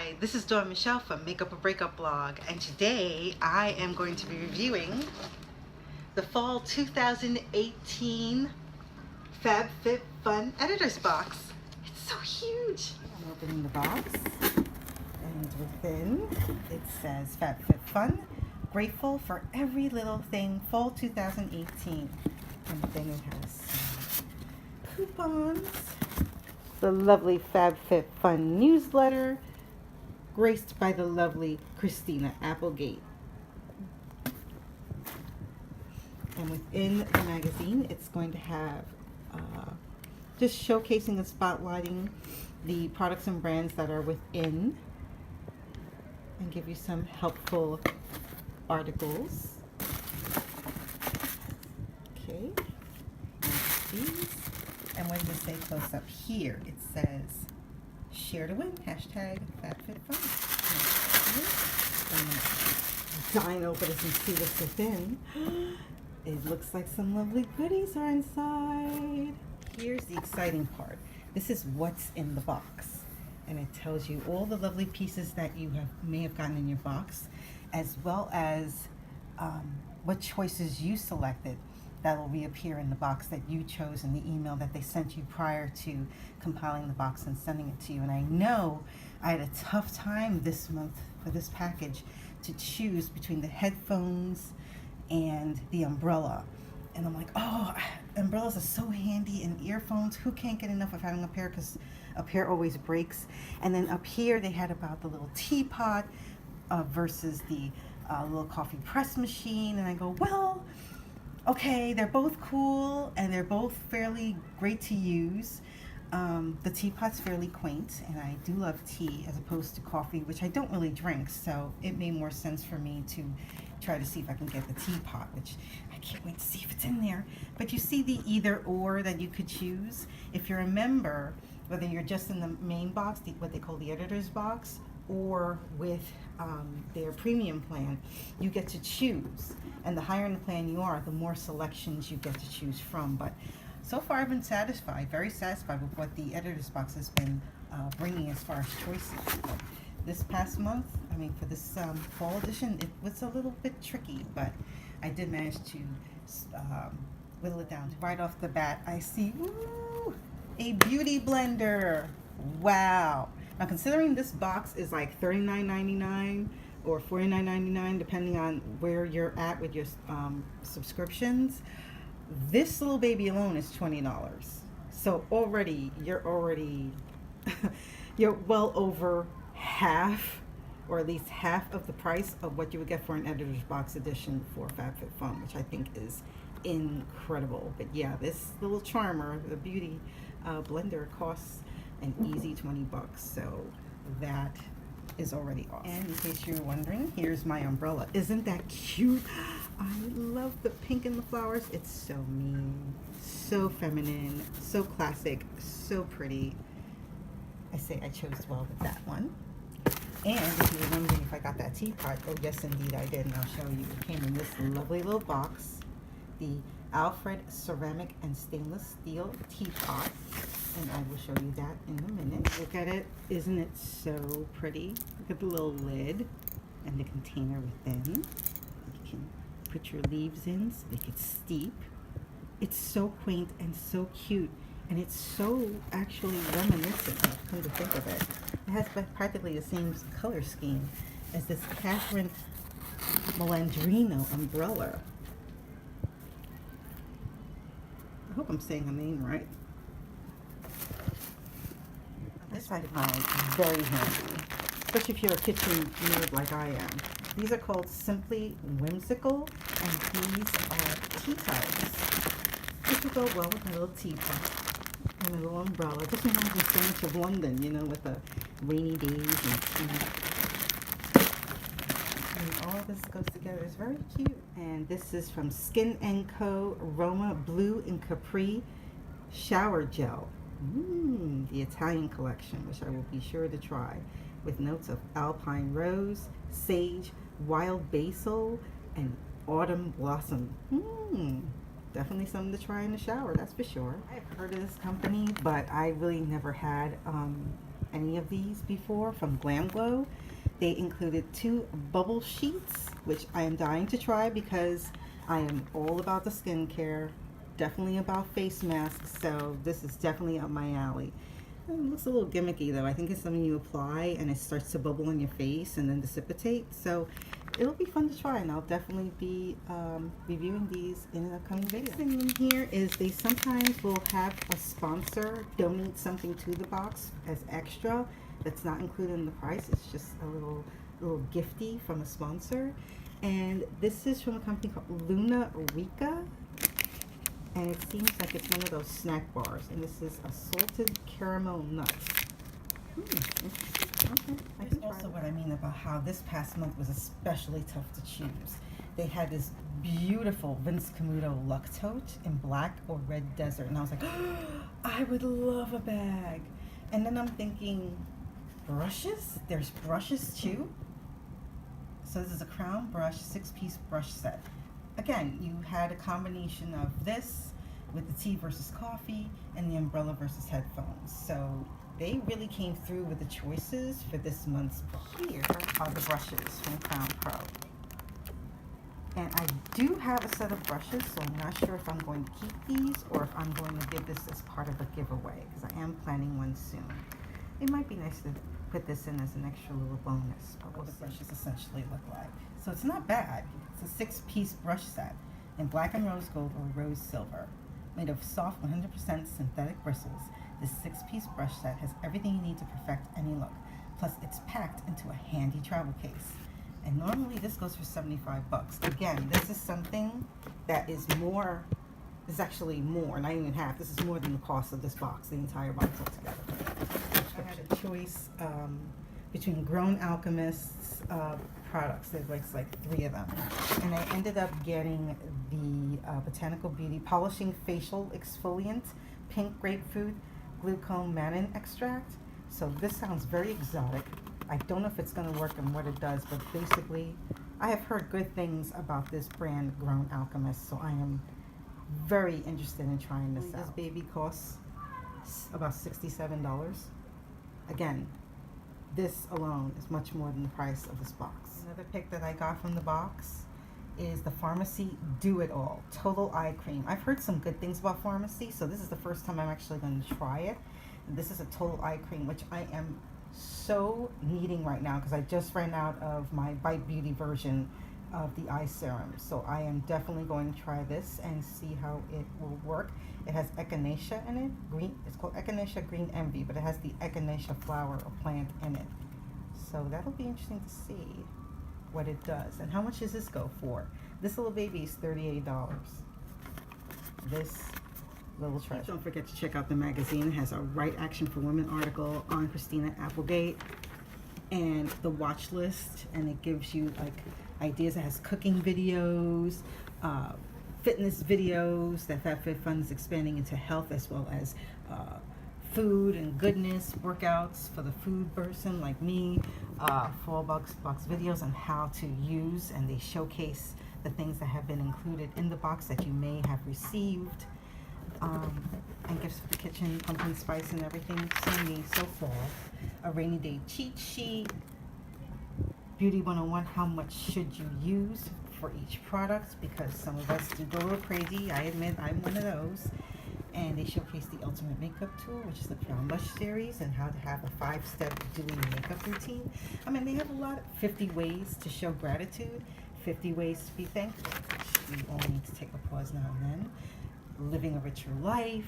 Hi, this is Dawn Michelle from Makeup or Breakup blog, and today I am going to be reviewing the Fall 2018 Fab Fit Fun Editor's Box. It's so huge! I'm opening the box, and within it says Fab Fit Fun, grateful for every little thing, Fall 2018. And then it has some coupons, the lovely Fab Fit Fun newsletter, graced by the lovely Christina Applegate. And within the magazine, it's going to have just showcasing and spotlighting the products and brands that are within, and give you some helpful articles. Okay, these. And what does it say close up here? It says, share to win, hashtag FabFitFun. Dying to open this and see what's within. It looks like some lovely goodies are inside. Here's the exciting part. This is what's in the box. And it tells you all the lovely pieces that you may have gotten in your box, as well as what choices you selected that will reappear in the box that you chose in the email that they sent you prior to compiling the box and sending it to you. And I know I had a tough time this month for this package to choose between the headphones and the umbrella. And I'm like, oh, umbrellas are so handy, and earphones, who can't get enough of having a pair, because a pair always breaks. And then up here they had about the little teapot versus the little coffee press machine. And I go, well, okay, they're both cool and they're both fairly great to use. The teapot's fairly quaint, and I do love tea as opposed to coffee, which I don't really drink, so it made more sense for me to try to see if I can get the teapot, which I can't wait to see if it's in there. But you see the either or that you could choose. If you're a member, whether you're just in the main box, what they call the editor's box, or with their premium plan, you get to choose. And the higher in the plan you are, the more selections you get to choose from. But so far I've been satisfied, very satisfied with what the editor's box has been bringing as far as choices. But this past month, I mean for this fall edition, it was a little bit tricky, but I did manage to whittle it down. Right off the bat, I see, woo, a beauty blender. Wow. Now, considering this box is like $39.99 or $49.99, depending on where you're at with your subscriptions, this little baby alone is $20. So you're well over half, or at least half of the price of what you would get for an editor's box edition for FabFitFun, which I think is incredible. But yeah, this little charmer, the beauty blender, costs an easy $20, so that is already awesome. And in case you're wondering, here's my umbrella. Isn't that cute? I love the pink and the flowers. It's so mean, so feminine, so classic, so pretty. I say I chose well with that one. And if you're wondering if I got that teapot, oh yes indeed I did, and I'll show you. It came in this lovely little box, the Alfred ceramic and stainless steel teapot, and I will show you that in a minute. Look at it. Isn't it so pretty? Look at the little lid and the container within. You can put your leaves in so they get steep. It's so quaint and so cute, and it's so actually reminiscent of, come to think of it. It has practically the same color scheme as this Catherine Malandrino umbrella. I hope I'm saying her name right. This I find very handy, especially if you're a kitchen nerd like I am. These are called Simply Whimsical, and these are tea towels. This will go well with my little teapot and a little umbrella. Just reminds me so much of London, you know, with the rainy days and tea. And all this goes together. It's very cute. And this is from Skin & Co. Roma Blue and Capri Shower Gel. The Italian collection, which I will be sure to try, with notes of alpine rose, sage, wild basil, and autumn blossom. Definitely something to try in the shower, that's for sure. I've heard of this company, but I really never had any of these before from Glam Glow. They included 2 bubble sheets, which I am dying to try because I am all about the skincare, definitely about face masks, so this is definitely up my alley. It looks a little gimmicky though. I think it's something you apply and it starts to bubble on your face and then dissipate. So it'll be fun to try, and I'll definitely be reviewing these in an upcoming video. The thing in here is they sometimes will have a sponsor donate something to the box as extra that's not included in the price. It's just a little gifty from a sponsor. And this is from a company called Luna Rica. And it seems like it's one of those snack bars. And this is a salted caramel nuts. Interesting. Okay, that's also what I mean about how this past month was especially tough to choose. They had this beautiful Vince Camuto Luck Tote in black or red desert. And I was like, oh, I would love a bag. And then I'm thinking, brushes? There's brushes too? So this is a crown brush, 6-piece brush set. Again, you had a combination of this with the tea versus coffee and the umbrella versus headphones. So they really came through with the choices for this month's book. Here are the brushes from Crown Pro. And I do have a set of brushes, so I'm not sure if I'm going to keep these or if I'm going to give this as part of a giveaway, because I am planning one soon. It might be nice to put this in as an extra little bonus, but what the brushes essentially look like. So it's not bad. It's a 6-piece brush set in black and rose gold or rose silver, made of soft 100% synthetic bristles. This 6-piece brush set has everything you need to perfect any look. Plus, it's packed into a handy travel case. And normally this goes for 75 bucks. Again, this is something that is more, is actually more, not even half. This is more than the cost of this box, the entire box altogether. I had a choice between Grown Alchemist's products. There's like 3 of them. And I ended up getting the Botanical Beauty Polishing Facial Exfoliant Pink Grapefruit Glucose Mannan Extract. So this sounds very exotic. I don't know if it's going to work and what it does, but basically I have heard good things about this brand, Grown Alchemist, so I am very interested in trying this out. This baby costs about $67. Again, this alone is much more than the price of this box. Another pick that I got from the box is the Pharmacy Do It All Total Eye Cream. I've heard some good things about Pharmacy, so this is the first time I'm actually going to try it. And this is a total eye cream, which I am so needing right now because I just ran out of my Bite Beauty version of the eye serum. So I am definitely going to try this and see how it will work. It has echinacea in it. Green. It's called Echinacea Green Envy, but it has the echinacea flower or plant in it. So that'll be interesting to see what it does. And how much does this go for? This little baby is $38. This little treasure. Don't forget to check out the magazine. It has a Right Action for Women article on Christina Applegate and the watch list, and it gives you like ideas. It has cooking videos, fitness videos that FabFitFun is expanding into health, as well as food and goodness workouts for the food person like me, $4 videos on how to use, and they showcase the things that have been included in the box that you may have received, and gifts for the kitchen, pumpkin spice and everything. So me, so fall. A rainy day cheat sheet, Beauty 101, how much should you use for each product, because some of us do go a little crazy. I admit I'm one of those. And they showcase the ultimate makeup tool, which is the Crown Lush series, and how to have a 5-step dewy makeup routine. I mean, they have a lot of 50 ways to show gratitude, 50 ways to be thankful, which we all need to take a pause now and then. Living a richer life,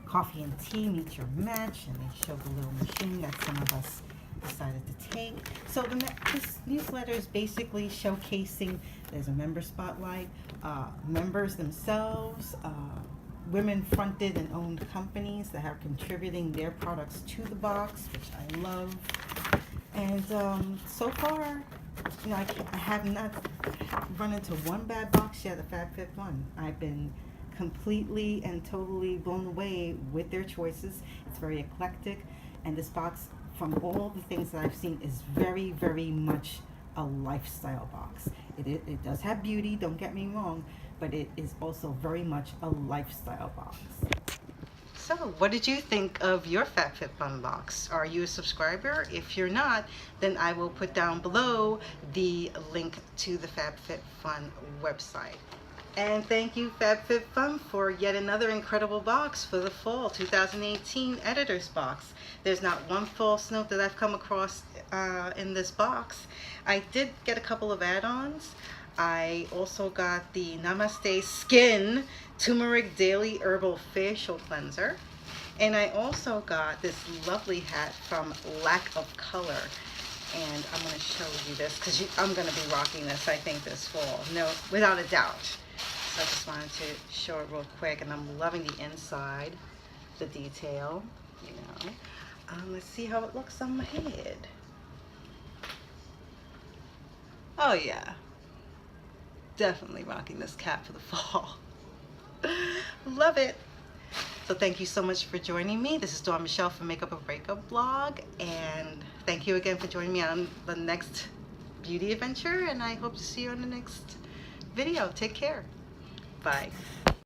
coffee and tea meet your match, and they show the little machine that some of us decided to take. So this newsletter is basically showcasing, there's a member spotlight, members themselves, women fronted and owned companies that are contributing their products to the box, which I love. And so far, you know, I have not run into one bad box yet at FabFitFun. I've been completely and totally blown away with their choices. It's very eclectic, and this box, from all the things that I've seen, is very, very much a lifestyle box. It does have beauty, don't get me wrong, but it is also very much a lifestyle box. So, what did you think of your FabFitFun box? Are you a subscriber? If you're not, then I will put down below the link to the FabFitFun website. And thank you, FabFitFun, for yet another incredible box for the fall 2018 editor's box. There's not one false note that I've come across in this box. I did get a couple of add-ons. I also got the Namaste Skin Turmeric Daily Herbal Facial Cleanser. And I also got this lovely hat from Lack of Color. And I'm going to show you this because I'm going to be rocking this, I think, this fall. No, without a doubt. So I just wanted to show it real quick. And I'm loving the inside, the detail, you know. Let's see how it looks on my head. Oh, yeah. Definitely rocking this cap for the fall. Love it. So thank you so much for joining me. This is Dawn Michelle from Makeup and Breakup Blog, and thank you again for joining me on the next beauty adventure, and I hope to see you on the next video. Take care. Bye.